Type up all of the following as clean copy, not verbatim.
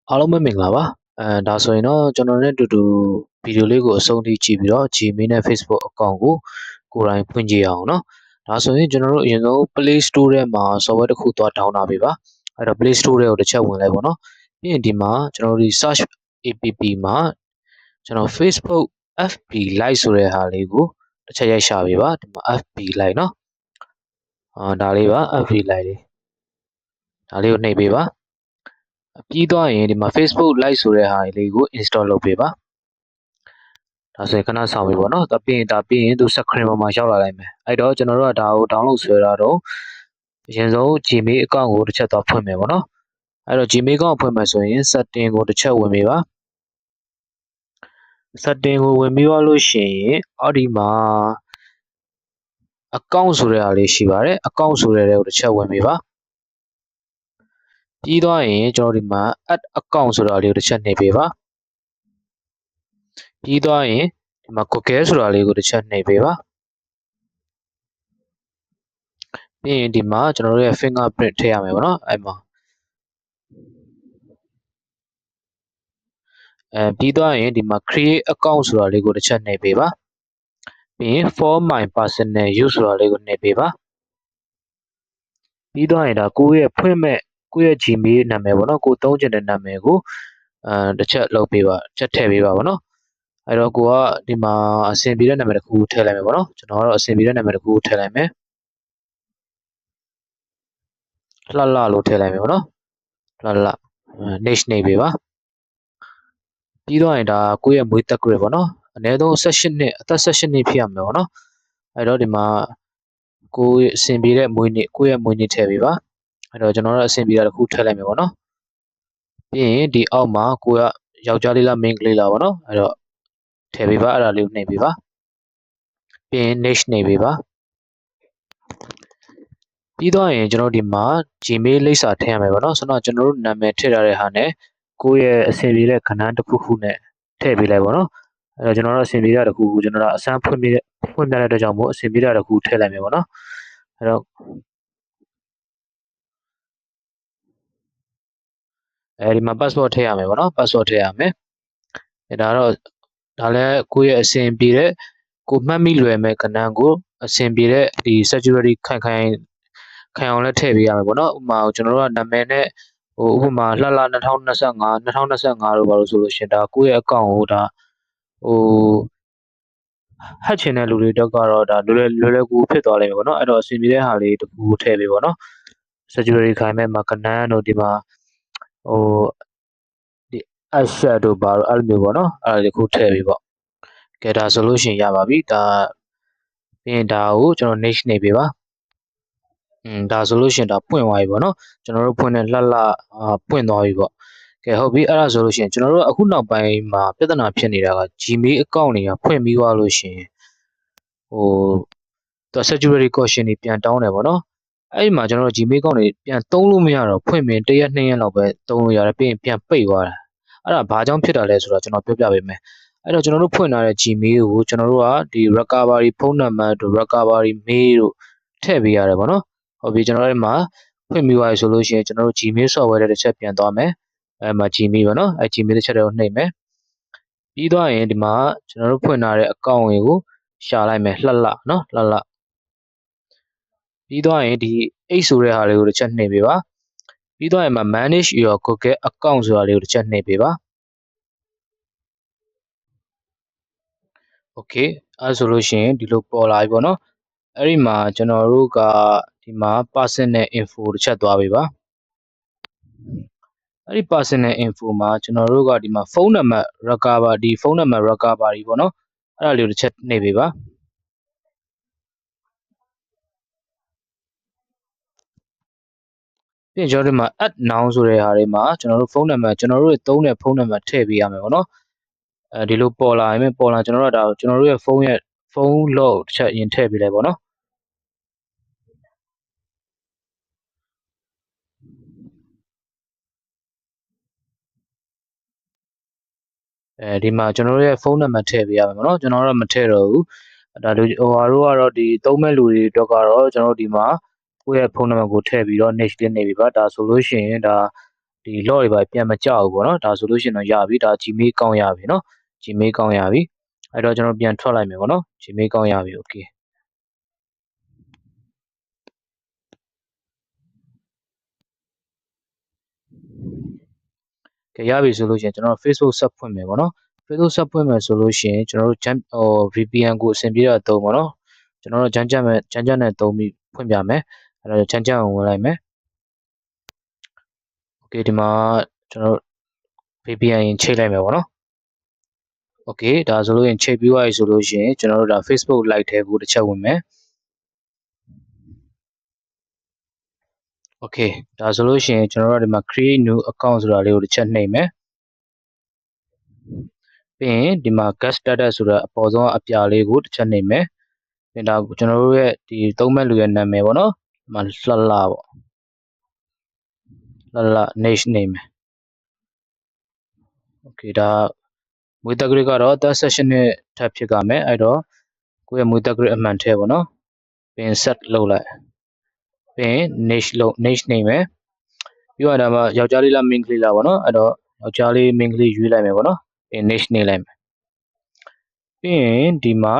အားလုံးပဲမင်္ဂလာပါဒါဆိုရင်တော့ကျွန်တော်နဲ့အတူတူဗီဒီယိုလေးကိုအဆုံးထိကြည့်ပြီးတော့ Gmail နဲ့ Facebook အကောင့်ကိုကိုယ်တိုင်ဖွင့်ကြည့်အောင်เนาะဒါဆိုရင်ကျွန်တော်တို့အရင်ဆုံး Play Store ထဲမှာ software တစ်ခုသွား download ပေးပါအဲ့တော့ Play Store ထဲကိုတစ်ချက်ဝင်လိုက်ပါเนาะပြီးရင်ဒီမှာကျွန်တော်တို့ဒီ search app မှာကျွန်တော် Facebook FB Live ဆိုတဲ့ဟာလေးကိုတစ်ချက်ရိုက်ရှာပေးပါဒီမှာ FB Live เนาะဒါလေးပါ FB Live လေးဒါလေးကိုနှိပ်ပေးပါပြီးသွားရင်ဒီမှာ Facebook Live ဆိုတဲ့ဟာလေးကို install လုပ်ပေးပါဒါဆိုရင်ခဏဆောင်ပြီပေါ့နော်ဒါပြီးရင်သူ screen ပေါ်မှာရောက်လာနိုင်မယ်အဲ့တော့ကျွန်တော်တို့ကဒါကို download ဆွဲတာတော့အရင်ဆုံး Gmail အကောင့်ကိုတစ်ချက်သွားဖွင့်မယ်ပေါ့နော်အဲ့တော့ Gmail အကောင့်ဖွင့်မယ်ဆိုရင် setting ကိုတစ်ချက်ဝင်ပေးပါ setting ကိုဝင်ပြီးလို့ရှိရင်အောက်ဒီမှာအကောင့်ဆိုတဲ့ဟာလေးရှိပါတယ်အကောင့်ဆိုတဲ့ကိုတစ်ချက်ဝင်ပေးပါပြီးသွားရင်ကျွန်တော်ဒီမှာ add account ဆိုတာလေးကိုတစ်ချက်နှိပ်ပေးပါပြီးသွားရင်ဒီမှာ Google ဆိုတာလေးကိုတစ်ချက်နှိပ်ပေးပါပြီးရင်ဒီမှာကျွန်တော်တို့ရဲ့ fingerprint ထည့်ရမယ်ပေါ့နော်အဲ့မှာပြီးသွားရင်ဒီမှာ create account ဆိုတာလေးကိုတစ်ချက်နှိပ်ပေးပါပြီးရင် for my personal use ဆိုတာလေးကိုနှိပ်ပေးပါပြီးသွားရင်ဒါကိုယ့်ရဲ့ Gmail နာမည်ပေါ့နော်ကိုသုံးချင်တဲ့နာမည်ကိုတစ်ချက်လုပ်ပေးပါချက်ထည့်ပေးပါပေါ့နော်အဲ့တော့ကိုကဒီမှာအဆင်ပြေတဲ့နာမည်တစ်ခုထည့်လိုက်မယ်ပေါ့နော်ကျွန်တော်ကတော့အဆင်ပြေတဲ့နာမည်တစ်ခုထည့်လိုက်မယ်လှလှလို့ထည့်လိုက်မယ်ပေါ့နော်လှ next နေပေးပါပြီးတော့ရင်ဒါကိုယ့်ရဲ့မွေးသက် grade ပေါ့နော်အနည်းဆုံး18နှစ်အသက်18နှစ်ဖြစ်ရမယ်ပေါ့နော်အဲ့တော့ဒီမှာကိုယ့်ရဲ့အဆင်ပြေတဲ့မွေးနေ့ကိုယ့်ရဲ့မွေးနေ့ထည့်ပေးပါအဲ့တော့ကျွန်တော်တို့အဆင်ပြေတာတစ်ခုထည့်လိုက်မယ်ပေါ့နော်ပြီးရင်ဒီအောက်မှာကိုယ်ကယောက်ျားလေးလားမိန်းကလေးလားပေါ့နော်အဲ့တော့ထည့်ပေးပါအဲ့ဒါလေးကိုနှိပ်ပေးပါပြီးရင် next နှိပ်ပေးပါပြီးတော့ရင်ကျွန်တော်ဒီမှာ Gmail လိပ်စာထည့်ရမယ်ပေါ့နော်ဆိုတော့ကျွန်တော်တို့နာမည်ထည့်ထားတဲ့ဟာနဲ့ကိုယ့်ရဲ့အဆင်ပြေတဲ့ခဏတစ်ခုခုနဲ့ထည့်ပေးလိုက်ပေါ့နော်အဲ့တော့ကျွန်တော်တို့အဆင်ပြေတဲ့တစ်ခုခုကျွန်တော်တို့အစမ်းဖွင့်ပြတဲ့အတွက်ကြောင့်မို့အဆင်ပြေတဲ့တစ်ခုထည့်လိုက်မယ်ပေါ့နော်အဲ့တော့အဲဒီမှာ password ထည့်ရမယ်ပေါ့နော် password ထည့်ရမယ်ဒါလည်းကိုယ့်ရဲ့အဆင်ပြေတဲ့ကိုမှတ်မိလွယ်မဲ့ကဏ္ဍကိုအဆင်ပြေတဲ့ဒီ security ခိုင်အောင်လည်းထည့်ပေးရမယ်ပေါ့နော်ဥပမာကျွန်တော်တို့ကနာမည်နဲ့ဥပမာလှ2025တို့ဘာလို့ဆိုလို့ရှိရင်ဒါကိုယ့်ရဲ့ account ကိုဒါဟတ်ချင်တဲ့လူတွေတော့ကတော့ဒါလွယ်ကူဖြစ်သွားလိမ့်မယ်ပေါ့နော်အဲ့တော့အဆင်ပြေတဲ့ဟာလေးတစ်ခုထည့်ပေးပေါ့နော် security ခိုင်မဲ့မှာကဏ္ဍတို့ဒီမှာဒီ asset တို့ဘာလို့အဲ့လိုမျိုးပေါ့နော်အဲ့ဒါလေးတစ်ခုထည့်ပေးပေါ့ကဲဒါဆိုလို့ရှိရင်ရပါပြီဒါပြီးရင်ဒါကိုကျွန်တော် next နေပေးပါဒါဆိုလို့ရှိရင်ဒါပွင့်သွားပြီပေါ့နော်ကျွန်တော်တို့ဖွင့်တဲ့လှပွင့်သွားပြီပေါ့ကဲဟုတ်ပြီအဲ့ဒါဆိုလို့ရှိရင်ကျွန်တော်တို့အခုနောက်ပိုင်းမှာပြဿနာဖြစ်နေတာက Gmail account တွေကဖွင့်ပြီးသွားလို့ရှိရင်သူ security caution တွေပြန်တောင်းတယ်ပေါ့နော်အဲ့ဒီမှာကျွန်တော်တို့ Gmail account တွေပြန်သုံးလို့မရတော့ဖွင့်ပြီး1ရက်2ရက်လောက်ပဲသုံးလို့ရတယ်ပြီးရင်ပြန်ပိတ်သွားတာအဲ့ဒါဘာကြောင့်ဖြစ်တာလဲဆိုတော့ကျွန်တော်ပြောပြပေးမယ်အဲ့တော့ကျွန်တော်တို့ဖွင့်ထားတဲ့ Gmail ကိုကျွန်တော်တို့ကဒီ recovery ဖုန်းနံပါတ်တို့ recovery mail တို့ထည့်ပေးရတယ်ပေါ့နော်ဟုတ်ပြီကျွန်တော်တို့မှာဖွင့်ပြီးသွားပြီဆိုလို့ရှိရင်ကျွန်တော်တို့ Gmail software တွေတစ်ချက်ပြန်သွားမယ်အဲ့မှာ Gmail ပေါ့နော်အဲ့ Gmail တစ်ချက်ကိုနှိပ်မယ်ပြီးသွားရင်ဒီမှာကျွန်တော်တို့ဖွင့်ထားတဲ့ account တွေကိုရှာလိုက်မယ်လှနော်လှပြီးသွားရင်ဒီ H ဆိုတဲ့ဟာလေးကိုတစ်ချက်နှိပ်ပေးပါပြီးသွားရင်မှာ manage your Google account ဆိုတာလေးကိုတစ်ချက်နှိပ်ပေးပါโอเคအဲ့ဆိုလို့ရှိရင်ဒီလိုပေါ်လာပြီပေါ့နော်အဲ့ဒီမှာကျွန်တော်တို့ကဒီမှာ personal info တစ်ချက်သွားပေးပါအဲ့ဒီ personal info မှာကျွန်တော်တို့ကဒီမှာဖုန်းနံပါတ် recovery ဖုန်းနံပါတ် recovery ပေါ့နော်အဲ့ဒါလေးကိုတစ်ချက်နှိပ်ပေးပါပြီးရင်ကျွန်တော်တို့မှာ add now ဆိုတဲ့ဟာတွေမှာကျွန်တော်တို့ဖုန်းနံပါတ်ကျွန်တော်တို့သုံးတဲ့ဖုန်းနံပါတ်ထည့်ပေးရမယ်ပေါ့နော်ဒီလိုပေါ်လာရင်ပေါ်လာကျွန်တော်တို့ကဒါကျွန်တော်တို့ရဲ့ဖုန်း log တစ်ချက်ရင်ထည့်ပေးလိုက်ပေါ့နော်ဒီမှာကျွန်တော်တို့ရဲ့ဖုန်းနံပါတ်ထည့်ပေးရမယ်ပေါ့နော်ကျွန်တော်တို့မထည့်တော့ဘူးဒါတို့ကတော့ဒီသုံးမဲ့လူတွေအတွက်ကတော့ကျွန်တော်တို့ဒီမှာကိုယ့်ရဲ့ဖုန်းနံပါတ်ကိုထည့်ပြီးတော့ next လေးနေပြီပါဒါဆိုလို့ရှိရင်ဒါ ဒီ log တွေပါပြန်မကြောက်ဘူးပေါ့နော်ဒါဆိုလို့ရှိရင်တော့ရပြီဒါ Gmail ကောင်းရပြီเนาะ Gmail ကောင်းရပြီအဲ့တော့ကျွန်တော်ပြန်ထွက်လိုက်မယ်ပေါ့နော် Gmail ကောင်းရပြီ okay ကဲရပြီဆိုလို့ရှိရင်ကျွန်တော် Facebook ဆက်ဖွင့်မယ်ပေါ့နော် Facebook ဆက်ဖွင့်မယ်ဆိုလို့ရှိရင်ကျွန်တော်တို့ VPN ကိုအဆင်ပြေတော့သုံးပေါ့နော်ကျွန်တော်တို့ဂျန်ဂျတ်နဲ့သုံးပြီးဖွင့်ပြမယ်အဲ့တော့ဂျန်ဂျတ်ကိုဝင်လိုက်မယ် okay ဒီမှာကျွန်တော်တို့ VPN ရင်ချိန်လိုက်မယ်ပေါ့နော် okay ဒါဆိုလို့ရင်ချိန်ပြီးသွားပြီဆိုလို့ရှိရင်ကျွန်တော်တို့ဒါ Facebook Live ထဲကိုတစ်ချက်ဝင်မယ် okay ဒါဆိုလို့ရှိရင်ကျွန်တော်တို့ဒီမှာ create new account ဆိုတာလေးကိုတစ်ချက်နှိပ်မယ်ပြီးရင်ဒီမှာ guest status ဆိုတာအပေါ်ဆုံးအပြာလေးကိုတစ်ချက်နှိပ်မယ်ပြီးတော့ကျွန်တော်တို့ရဲ့ဒီသုံးမဲ့လူရဲ့နာမည်ပေါ့နော်ဒီမှာလှလှပေါ့လှ nation နှိပ်မယ် okay ဒါမွေးတက်ဂရစ်ကတော့ third session နဲ့ထပ်ဖြစ်ကြမယ်အဲ့တော့ကိုယ့်ရဲ့မွေးတက်ဂရစ်အမှန်ထဲပေါ့နော်ပြီးရင် set လုပ်လိုက်ပြီးရင် nation နှိပ်မယ်ပြီးတော့ဒါမှယောက်ျားလေးလားမိန်းကလေးလားပေါ့နော်အဲ့တော့ယောက်ျားလေးမိန်းကလေးရွေးလိုက်မယ်ပေါ့နော်ပြီးရင် nation နှိပ်လိုက်မယ်ပြီးရင်ဒီမှာ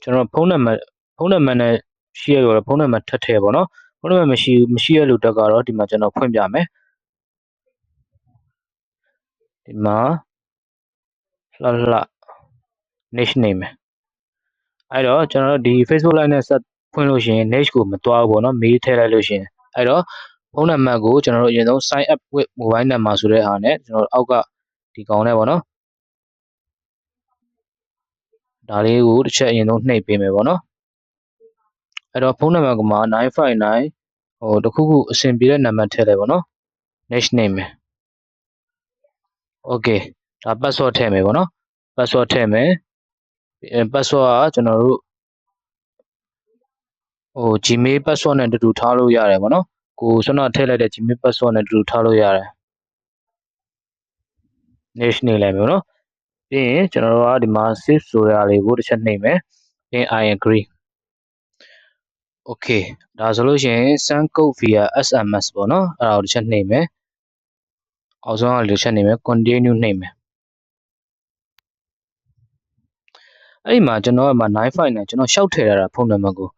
ကျွန်တော်ဖုန်းနံပါတ်နဲ့ရှိရတော့ဖုန်းနံပါတ်ထပ်ထည့်ပေါ့နော်ဖုန်းနံပါတ်မရှိရလို့တက်ကတော့ဒီမှာကျွန်တော်ဖွင့်ပြမယ်ဒီမှာလှ nation နှိပ်မယ်အဲ့တော့ကျွန်တော်တို့ဒီ Facebook Live နဲ့ဆက်ဖွင့်လို့ရှိရင် niche ကိုမတွားဘူးပေါ့နော်မေးထည့်လိုက်လို့ရှိရင်အဲ့တော့ဖုန်းနံပါတ်ကိုကျွန်တော်တို့အရင်ဆုံး sign up with mobile number ဆိုတဲ့ဟာနဲ့ကျွန်တော်တို့အောက်ကဒီကောင်နဲ့ပေါ့နော်ဒါလေးကိုတစ်ချက်အရင်ဆုံးနှိပ်ပေးမယ်ပေါ့နော်အဲ့တော့ဖုန်းနံပါတ်ကမှာ959ဟိုတခုခုအဆင်ပြေတဲ့နံပါတ်ထည့်လိုက်ပေါ့နော် niche နှိပ်မယ် okay ဒါ password ထည့်မယ်ပေါ့နော် password ထည့်မယ်password ကကျွန်တော်တို့Gmail password နဲ့အတူထားလို့ရတယ်ပေါ့နော်ကိုဆွမ်းထည့်လိုက်တဲ့ Gmail password နဲ့အတူထားလို့ရတယ် niche နှိပ်လိုက်မယ်နော်ပြီးရင်ကျွန်တော်တို့ကဒီမှာ save ဆိုရလေးကိုတစ်ချက်နှိပ်မယ်ပြီးရင် I agree okay ဒါဆိုလို့ရှိရင် send code via SMS ပေါ့နော်အဲ့ဒါကိုတစ်ချက်နှိပ်မယ်အောက်ဆုံးကတစ်ချက်နှိပ်မယ် continue နှိပ်မယ်အဲ့ဒီမှာကျွန်တော်က95နဲ့ကျွန်တော်ရှောက်ထည့်ရတာဖုန်းနံပါတ်ကို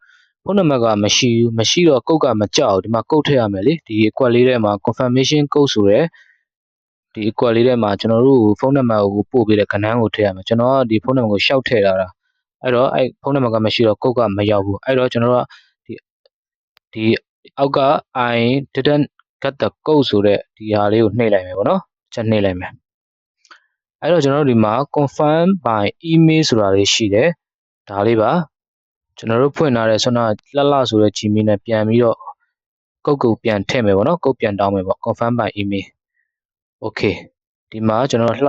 ဖုန်းနံပါတ်ကမရှိတော့ကုတ်ကမကြောက်ဒီမှာကုတ်ထည့်ရမယ်လေဒီ equal လေးထဲမှာ confirmation code ဆိုရယ်ဒီ equal လေးထဲမှာကျွန်တော်တို့ဖုန်းနံပါတ်ကိုပို့ပေးတဲ့ခဏန်းကိုထည့်ရမယ်ကျွန်တော်ကဒီဖုန်းနံပါတ်ကိုရှောက်ထည့်ထားတာအဲ့တော့အဲ့ဖုန်းနံပါတ်ကမရှိတော့ကုတ်ကမရောက်ဘူးအဲ့တော့ကျွန်တော်တို့ကဒီအောက်က I didn't get the code ဆိုတဲ့ဒီဟာလေးကိုနှိပ်လိုက်မယ်ပေါ့နော်ချက်နှိပ်လိုက်မယ်အဲ့တော့ကျွန်တော်တို့ဒီမှာ confirm by email ဆိုတာလေးရှိတယ်ဒါလေးပါကျွန်တော်တို့ဖွင့်ထားတဲ့ဆွမ်းလှဆိုတဲ့ Gmail နဲ့ပြန်ပြီးတော့ကုတ်ပြန်ထည့်မယ်ပေါ့နော်ကုတ်ပြန်တောင်းမယ်ပေါ့ confirm by email okay ဒီမှာကျွန်တော်လှ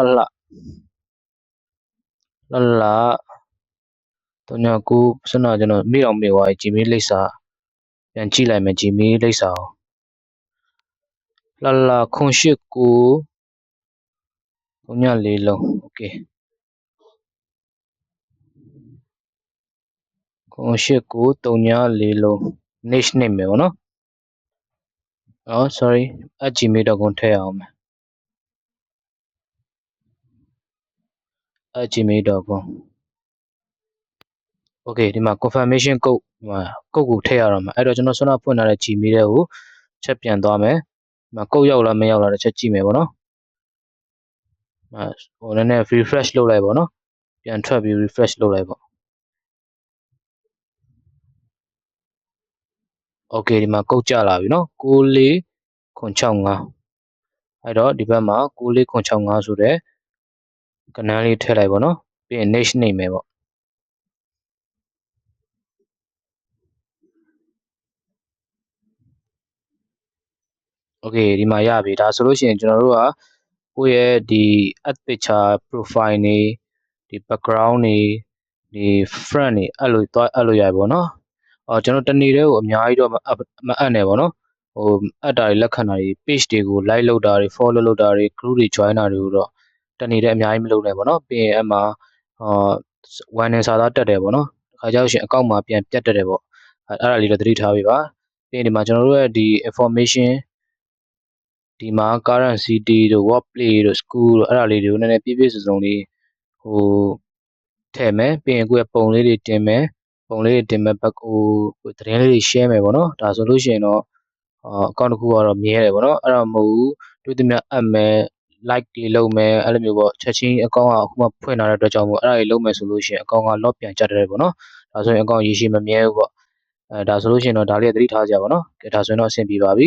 39ဆွမ်းကျွန်တော်မိအောင်မိသွားပြီ Gmail လိပ်စာပြန်ကြည့်လိုက်မယ် Gmail လိပ်စာကိုလှ089 34လုံး okay 089 34လုံး niche နှိပ်မယ်ပေါ့နော်sorry @gmail.com ထည့်အောင်မယ်@gmail.com okay ဒီမှာ confirmation code ဒီမှာကုတ်ကိုထည့်ရတော့မှာအဲ့တော့ကျွန်တော်ဆွမ်းဖွင့်ထားတဲ့ Gmail တွေကိုချက်ပြန်သွားမယ်ဒီမှာကုတ်ရောက်လားမရောက်လားတစ်ချက်ကြည့်မယ်ပေါ့နော်ဟိုနည်းနည်း refresh လုပ်လိုက်ပေါ့နော်ပြန်ထွက်ပြီး refresh လုပ်လိုက်ပေါ့ okay ဒီမှာကုတ်ကြလာပြီနော်94965အဲ့တော့ဒီဘက်မှာ94965ဆိုတဲ့ကဏ္ဍလေးထည့်လိုက်ပေါ့နော်ပြီးရင် niche နှိပ်မယ်ပေါ့ okay ဒီမှာရပြီဒါဆိုလို့ရှိရင်ကျွန်တော်တို့ကကိုယ့်ရဲ့ဒီ add picture profile နေဒီ background နေဒီ front နေအဲ့လိုတွားအပ်လို့ရပြီပေါ့နော်ကျွန်တော်တနေ့တည်းကိုအများကြီးတော့မအပ်နဲ့ပေါ့နော်အပ်တာတွေလက်ခံတာတွေ page တွေကို like လုပ်တာတွေ follow လုပ်တာတွေ group တွေ join တာတွေကိုတော့တနေ့တည်းအများကြီးမလုပ်နဲ့ပေါ့နော်ပြီးရင်အဲ့မှာone in စာသားတက်တယ်ပေါ့နော်အခါကျလို့ရှိရင်အကောင့်မှာပြန်ပြတ်တက်တယ်ပေါ့အဲ့ဒါလေးတော့သတိထားပေးပါပြီးရင်ဒီမှာကျွန်တော်တို့ရဲ့ဒီ information ဒီမှာ current city တို့ workplay တို့ school တို့အဲ့ဒါလေးတွေကိုနည်းနည်းပြည့်ပြည့်စုံစုံလေးဟိုထည့်မယ်ပြီးရင်ကိုယ့်ရဲ့ပုံလေးတွေတင်မယ်ဘက်ကိုသတင်းလေးတွေ share မယ်ပေါ့နော်ဒါဆိုလို့ရှိရင်တော့အကောင့်တစ်ခုကတော့မြဲတယ်ပေါ့နော်အဲ့တော့မဟုတ်ဘူးတွေ့သမျှအပ်မယ် like တွေလုပ်မယ်အဲ့လိုမျိုးပေါ့ချက်ချင်းအကောင့်ကအခုမှဖွင့်လာတဲ့အတွက်ကြောင့်မို့အဲ့ဒါတွေလုပ်မယ်ဆိုလို့ရှိရင်အကောင့်က lock ပြန်ကျတယ်ပေါ့နော်ဒါဆိုရင်အကောင့်ရေရှည်မမြဲဘူးပေါ့ဒါဆိုလို့ရှိရင်တော့ဒါလေးကသတိထားကြပါနော်ဒါဆိုရင်တော့အဆင်ပြေပါပြီ